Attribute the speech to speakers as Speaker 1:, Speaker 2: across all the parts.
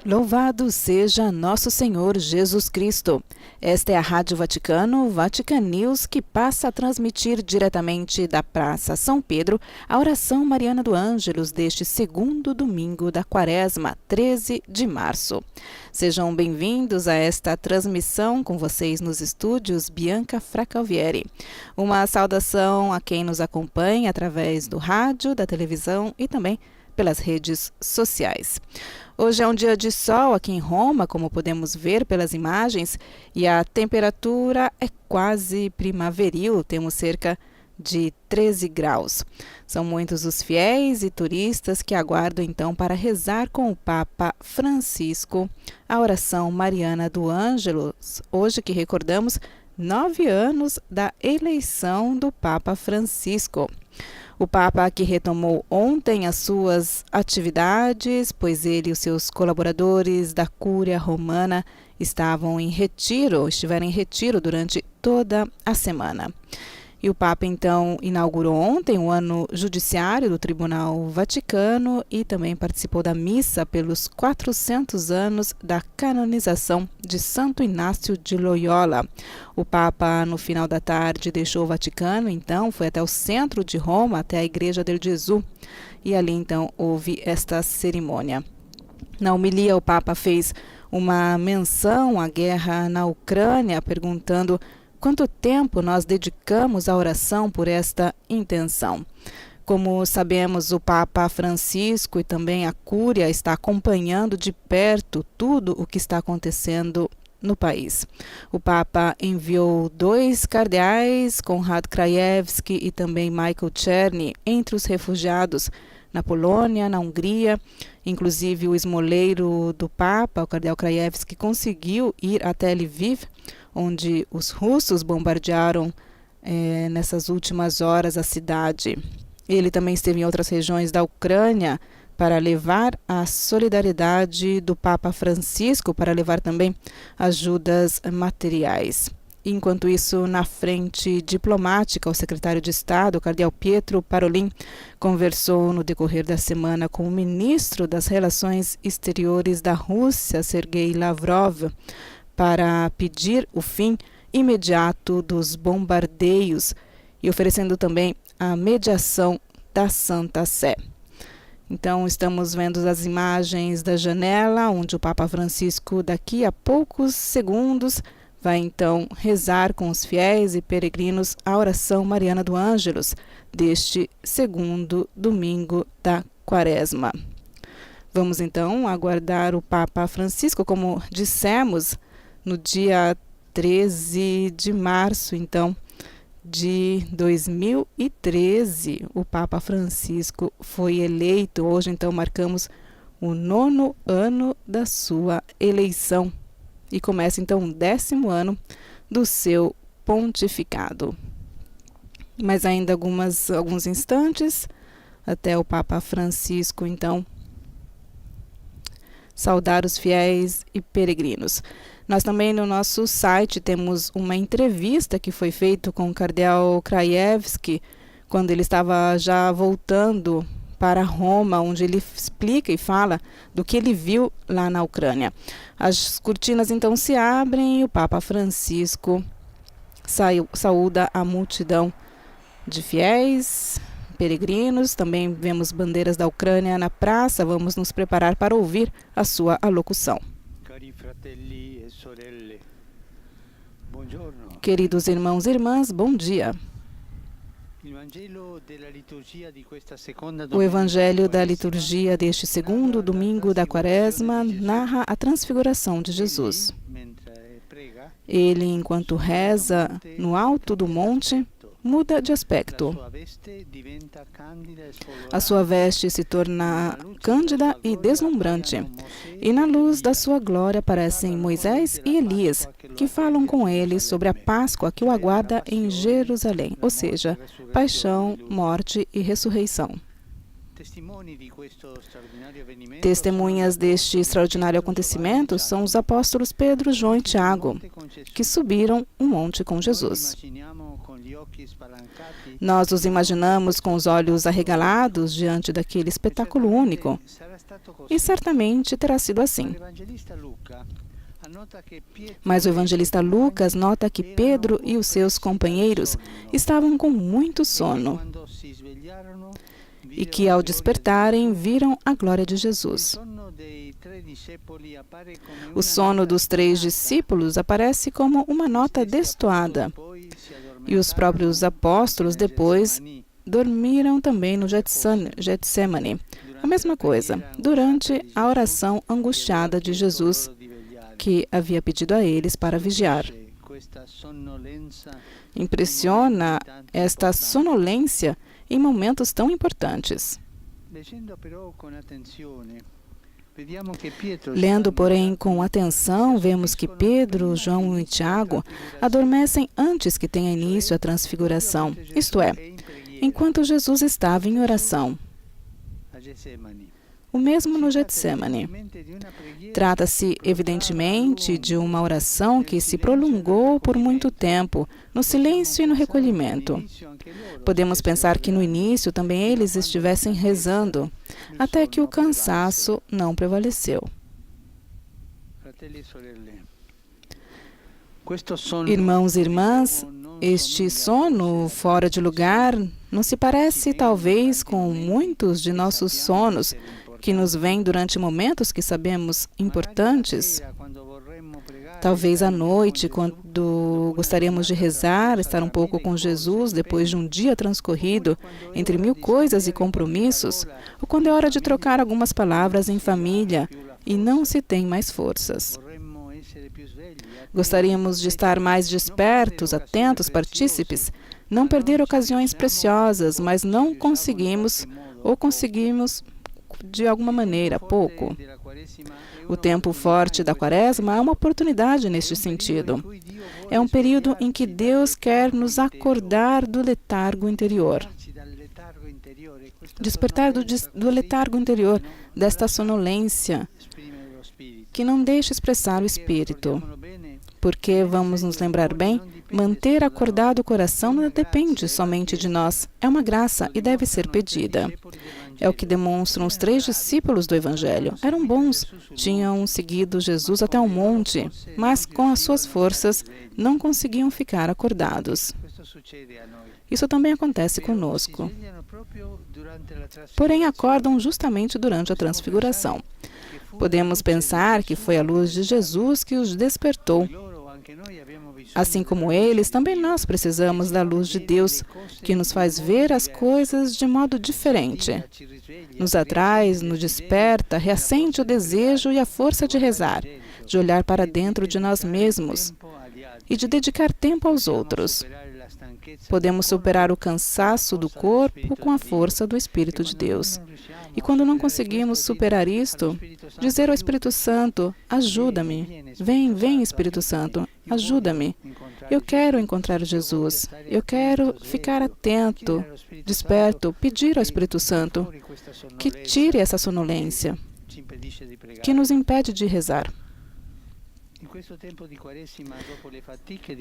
Speaker 1: Louvado seja nosso Senhor Jesus Cristo. Esta é a Rádio Vaticano, Vatican News, que passa a transmitir diretamente da Praça São Pedro a oração mariana do Ângelus deste segundo domingo da Quaresma, 13 de março. Sejam bem-vindos a esta transmissão com vocês nos estúdios Bianca Fracalvieri. Uma saudação a quem nos acompanha através do rádio, da televisão e também pelas redes sociais. Hoje é um dia de sol aqui em Roma, como podemos ver pelas imagens, e a temperatura é quase primaveril, temos cerca de 13 graus. São muitos os fiéis e turistas que aguardam então para rezar com o Papa Francisco a oração mariana do Ângelus, hoje que recordamos 9 anos da eleição do Papa Francisco. O Papa que retomou ontem as suas atividades, pois ele e os seus colaboradores da Cúria Romana estiveram em retiro durante toda a semana. E o Papa, então, inaugurou ontem o ano judiciário do Tribunal Vaticano e também participou da missa pelos 400 anos da canonização de Santo Inácio de Loyola. O Papa, no final da tarde, deixou o Vaticano, então, foi até o centro de Roma, até a Igreja del Gesù, e ali, então, houve esta cerimônia. Na homilia, o Papa fez uma menção à guerra na Ucrânia, perguntando quanto tempo nós dedicamos à oração por esta intenção. Como sabemos, o Papa Francisco e também a Cúria está acompanhando de perto tudo o que está acontecendo no país. O Papa enviou 2 cardeais, Konrad Krajewski e também Michael Czerny, entre os refugiados na Polônia, na Hungria. Inclusive o esmoleiro do Papa, o cardeal Krajewski, conseguiu ir até Lviv, onde os russos bombardearam nessas últimas horas a cidade. Ele também esteve em outras regiões da Ucrânia para levar a solidariedade do Papa Francisco, para levar também ajudas materiais. Enquanto isso, na frente diplomática, o secretário de Estado, o cardeal Pietro Parolin, conversou no decorrer da semana com o ministro das Relações Exteriores da Rússia, Sergei Lavrov, para pedir o fim imediato dos bombardeios e oferecendo também a mediação da Santa Sé. Então, estamos vendo as imagens da janela, onde o Papa Francisco, daqui a poucos segundos, vai então rezar com os fiéis e peregrinos a oração mariana do Ângelus, deste segundo domingo da Quaresma. Vamos então aguardar o Papa Francisco, como dissemos, no dia 13 de março, então, de 2013, o Papa Francisco foi eleito. Hoje, então, marcamos o 9º ano da sua eleição e começa, então, o 10º ano do seu pontificado. Mas ainda alguns instantes até o Papa Francisco, então, saudar os fiéis e peregrinos. Nós também no nosso site temos uma entrevista que foi feita com o cardeal Krajewski, quando ele estava já voltando para Roma, onde ele explica e fala do que ele viu lá na Ucrânia. As cortinas então se abrem e o Papa Francisco saúda a multidão de fiéis, peregrinos. Também vemos bandeiras da Ucrânia na praça. Vamos nos preparar para ouvir a sua alocução. Queridos irmãos e irmãs, bom dia. O Evangelho da liturgia deste segundo domingo da Quaresma narra a transfiguração de Jesus. Ele, enquanto reza no alto do monte, muda de aspecto. A sua veste se torna cândida e deslumbrante, e na luz da sua glória aparecem Moisés e Elias, que falam com ele sobre a Páscoa que o aguarda em Jerusalém, ou seja, paixão, morte e ressurreição. Testemunhas deste extraordinário acontecimento são os apóstolos Pedro, João e Tiago, que subiram um monte com Jesus. Nós os imaginamos com os olhos arregalados diante daquele espetáculo único. E certamente terá sido assim. Mas o evangelista Lucas nota que Pedro e os seus companheiros estavam com muito sono e que, ao despertarem, viram a glória de Jesus. O sono dos 3 discípulos aparece como uma nota destoada, e os próprios apóstolos depois dormiram também no Getsemane. A mesma coisa, durante a oração angustiada de Jesus, que havia pedido a eles para vigiar. Impressiona esta sonolência em momentos tão importantes. Lendo, porém, com atenção, vemos que Pedro, João e Tiago adormecem antes que tenha início a transfiguração, isto é, enquanto Jesus estava em oração. O mesmo no Getsemane. Trata-se, evidentemente, de uma oração que se prolongou por muito tempo, no silêncio e no recolhimento. Podemos pensar que no início também eles estivessem rezando, até que o cansaço não prevaleceu. Irmãos e irmãs, este sono fora de lugar não se parece, talvez, com muitos de nossos sonos que nos vêm durante momentos que sabemos importantes. Talvez à noite, quando gostaríamos de rezar, estar um pouco com Jesus depois de um dia transcorrido entre 1000 coisas e compromissos, ou quando é hora de trocar algumas palavras em família e não se tem mais forças. Gostaríamos de estar mais despertos, atentos, partícipes, não perder ocasiões preciosas, mas não conseguimos, ou conseguimos de alguma maneira, pouco. O tempo forte da Quaresma é uma oportunidade neste sentido. É um período em que Deus quer nos acordar do letargo interior. Despertar do letargo interior, desta sonolência, que não deixa expressar o espírito. Porque, vamos nos lembrar bem, manter acordado o coração não depende somente de nós. É uma graça e deve ser pedida. É o que demonstram os 3 discípulos do Evangelho. Eram bons, tinham seguido Jesus até o monte, mas com as suas forças não conseguiam ficar acordados. Isso também acontece conosco. Porém, acordam justamente durante a transfiguração. Podemos pensar que foi a luz de Jesus que os despertou. Assim como eles, também nós precisamos da luz de Deus, que nos faz ver as coisas de modo diferente. Nos atrai, nos desperta, reacende o desejo e a força de rezar, de olhar para dentro de nós mesmos e de dedicar tempo aos outros. Podemos superar o cansaço do corpo com a força do Espírito de Deus. E quando não conseguimos superar isto, dizer ao Espírito Santo, ajuda-me. Vem, vem, Espírito Santo, ajuda-me. Eu quero encontrar Jesus. Eu quero ficar atento, desperto, pedir ao Espírito Santo que tire essa sonolência, que nos impede de rezar.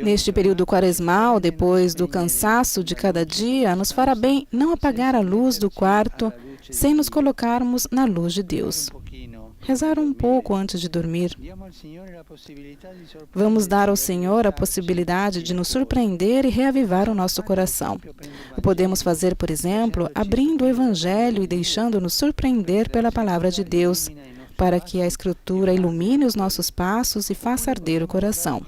Speaker 1: Neste período quaresmal, depois do cansaço de cada dia, nos fará bem não apagar a luz do quarto sem nos colocarmos na luz de Deus. Rezar um pouco antes de dormir. Vamos dar ao Senhor a possibilidade de nos surpreender e reavivar o nosso coração. O podemos fazer, por exemplo, abrindo o Evangelho e deixando-nos surpreender pela palavra de Deus, para que a Escritura ilumine os nossos passos e faça arder o coração.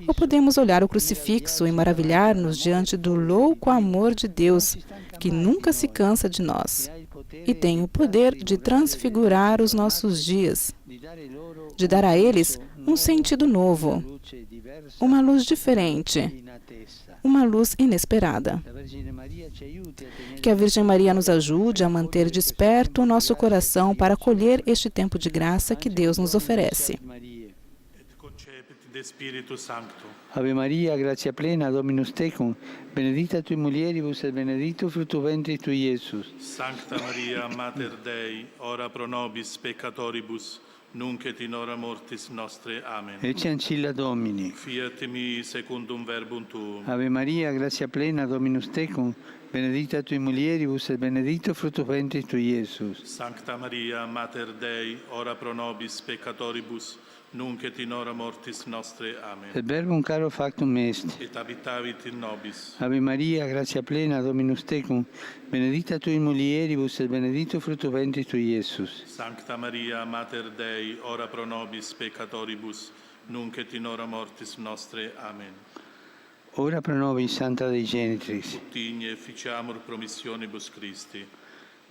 Speaker 1: Ou podemos olhar o crucifixo e maravilhar-nos diante do louco amor de Deus, que nunca se cansa de nós e tem o poder de transfigurar os nossos dias, de dar a eles um sentido novo, uma luz diferente, uma luz inesperada. Que a Virgem Maria nos ajude a manter desperto o nosso coração para acolher este tempo de graça que Deus nos oferece.
Speaker 2: Ave Maria, gratia plena, Dominus tecum, benedicta tui mulieribus et benedictus fructus ventris tui, Iesus.
Speaker 3: Sancta Maria, Mater Dei, ora pro nobis peccatoribus, nunc et in hora mortis nostre. Amen.
Speaker 2: Ecce ancilla Domini.
Speaker 3: Fiat mi secundum verbum tuum.
Speaker 2: Ave Maria, grazia plena, Dominus tecum, benedicta tui mulieribus et benedictus fructus ventris tui, Iesus.
Speaker 3: Sancta Maria, Mater Dei, ora pro nobis peccatoribus, nunc et in hora mortis nostre. Amen.
Speaker 2: Et verbum caro factum est.
Speaker 3: Et habitavit in nobis.
Speaker 2: Ave Maria, grazia plena, Dominus tecum, benedicta tui mulieribus et benedictus fructus ventris tui, Iesus.
Speaker 3: Sancta Maria, Mater Dei, ora pro nobis peccatoribus, nunc et in hora mortis nostre. Amen.
Speaker 2: Ora pro nobis, Santa Dei Genitrix.
Speaker 3: Utigne ficiamur promissionibus Christi.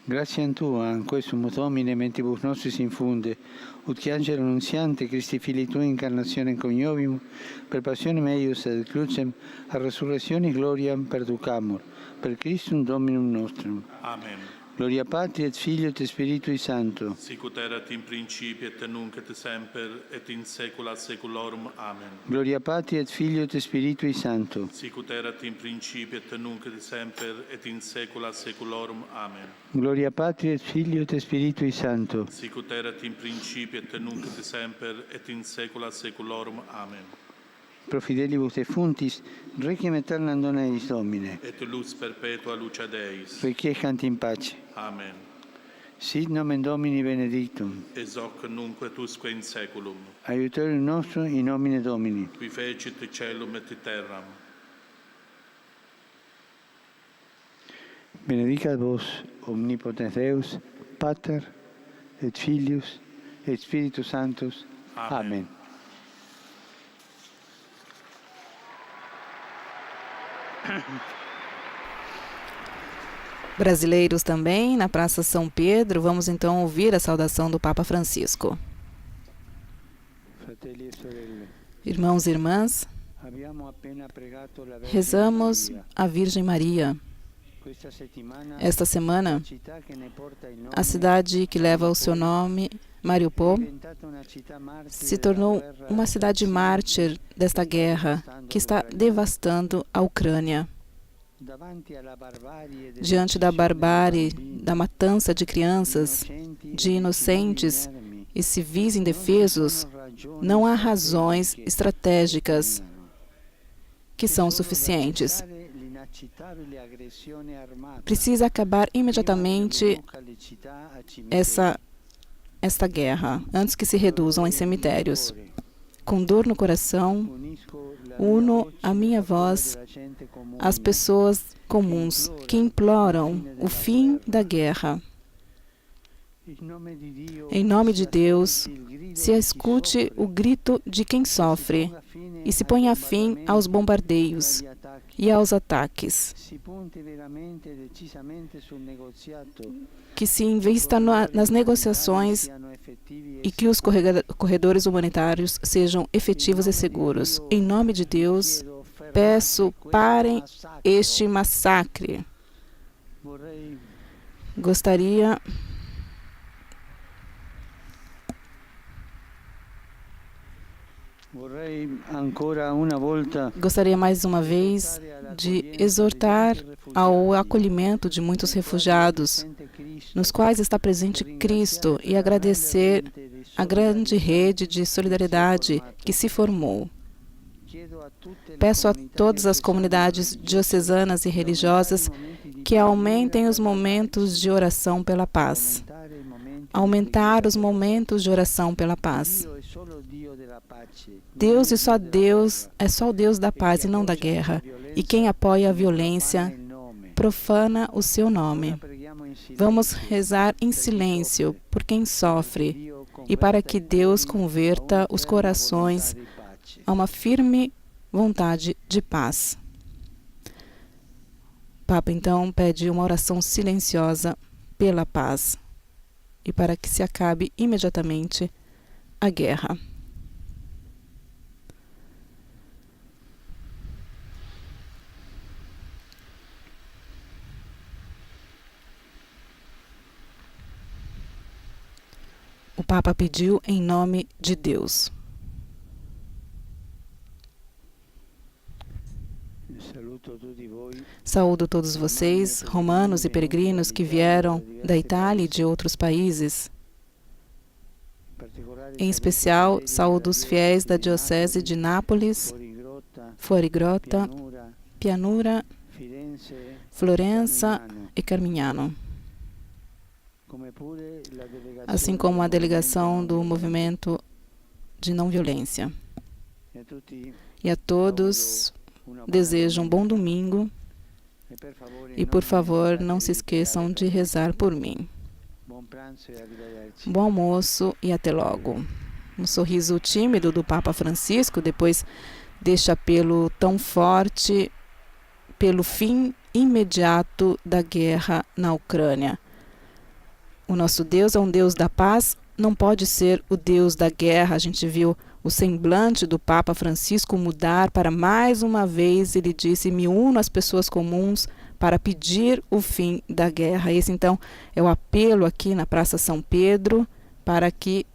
Speaker 2: Gratiam Tua, in questum Domine, mentibus nostris infunde, ut che angelo nunziante, Christi Filii Tui, incarnazione coniovimus, per passionem eius et crucem, a resurrectione gloriam perducamur, per Christum Dominum nostrum.
Speaker 3: Amen.
Speaker 2: Gloria Patri et Filio et Spiritui Sancto.
Speaker 3: Sicut erat in principio et nunc et semper et in saecula saeculorum. Amen.
Speaker 2: Gloria Patri et Filio et Spiritui Sancto.
Speaker 3: Sicut erat in principio et nunc et semper et in saecula saeculorum. Amen.
Speaker 2: Gloria Patri et Filio et Spiritui Sancto.
Speaker 3: Sicut erat in principio et nunc et semper et in saecula saeculorum. Amen.
Speaker 2: Pro fidelibus defuntis, requiem aeternam dona eis Domine.
Speaker 3: Et lux perpetua lucet Deis.
Speaker 2: Requiescant in pace.
Speaker 3: Amen.
Speaker 2: Sit nomen Domini benedictum.
Speaker 3: Ex hoc nunc et usque in saeculum.
Speaker 2: Aiutorium nostrum in nomine Domini.
Speaker 3: Qui fecit caelum et terram.
Speaker 2: Benedicat vos, omnipotens Deus, Pater, et Filius, et Spiritus Sanctus.
Speaker 3: Amen.
Speaker 2: Amen.
Speaker 1: Brasileiros também, na Praça São Pedro, vamos então ouvir a saudação do Papa Francisco.
Speaker 2: Fratelli e sorelle,
Speaker 1: Irmãos e irmãs,
Speaker 2: abbiamo appena pregato la Vergine
Speaker 1: rezamos
Speaker 2: Maria.
Speaker 1: a Virgem Maria.
Speaker 2: Questa settimana,
Speaker 1: Esta semana,
Speaker 2: la città che ne porta il nome
Speaker 1: a cidade que leva o seu nome, Mariupol,
Speaker 2: è diventata una città martire
Speaker 1: se tornou
Speaker 2: della guerra
Speaker 1: uma cidade mártir desta guerra que está devastando a Ucrânia.
Speaker 2: davanti alla barbarie
Speaker 1: Diante da barbárie, da matança de crianças, de inocentes e civis indefesos, não há razões estratégicas que são suficientes. Precisa acabar imediatamente esta guerra, antes que se reduzam em cemitérios. Com dor no coração, uno a minha voz às pessoas comuns que imploram o fim da guerra. Em nome de Deus, se escute o grito de quem sofre e se ponha fim aos bombardeios e aos ataques. Que se invista nas negociações e que os corredores humanitários sejam efetivos e seguros. Em nome de Deus, peço, parem este massacre. Gostaria mais uma vez de exortar ao acolhimento de muitos refugiados, nos quais está presente Cristo, e agradecer a grande rede de solidariedade que se formou. Peço a todas as comunidades diocesanas e religiosas que aumentem os momentos de oração pela paz. Aumentar os momentos de oração pela paz. Deus é só o Deus da paz e não da guerra. E quem apoia a violência profana o seu nome. Vamos rezar em silêncio por quem sofre e para que Deus converta os corações a uma firme vontade de paz. O Papa então pede uma oração silenciosa pela paz e para que se acabe imediatamente a guerra. O Papa pediu em nome de Deus. Saúdo todos vocês, romanos e peregrinos que vieram da Itália e de outros países. Em especial, saúdo os fiéis da Diocese de Nápoles, Fuorigrota, Pianura, Florença e Carmignano, assim como a delegação do Movimento de Não Violência. E a todos desejo um bom domingo e, por favor, não se esqueçam de rezar por mim. Bom almoço e até logo. Um sorriso tímido do Papa Francisco depois deste apelo tão forte pelo fim imediato da guerra na Ucrânia. O nosso Deus é um Deus da paz, não pode ser o Deus da guerra. A gente viu o semblante do Papa Francisco mudar para mais uma vez. Ele disse: me uno às pessoas comuns para pedir o fim da guerra. Esse, então, é o apelo aqui na Praça São Pedro para que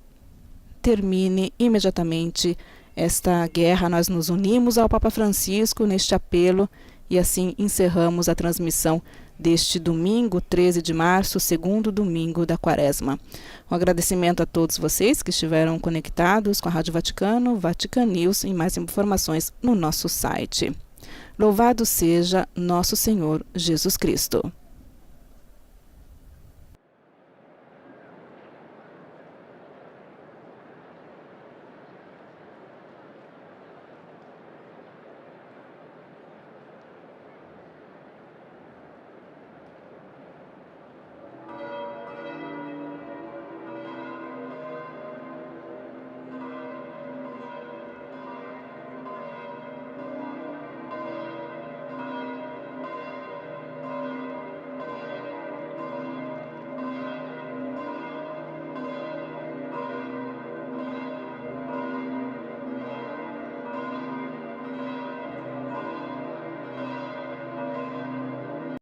Speaker 1: termine imediatamente esta guerra. Nós nos unimos ao Papa Francisco neste apelo e assim encerramos a transmissão deste domingo, 13 de março, segundo domingo da Quaresma. Um agradecimento a todos vocês que estiveram conectados com a Rádio Vaticano, Vatican News, e mais informações no nosso site. Louvado seja nosso Senhor Jesus Cristo.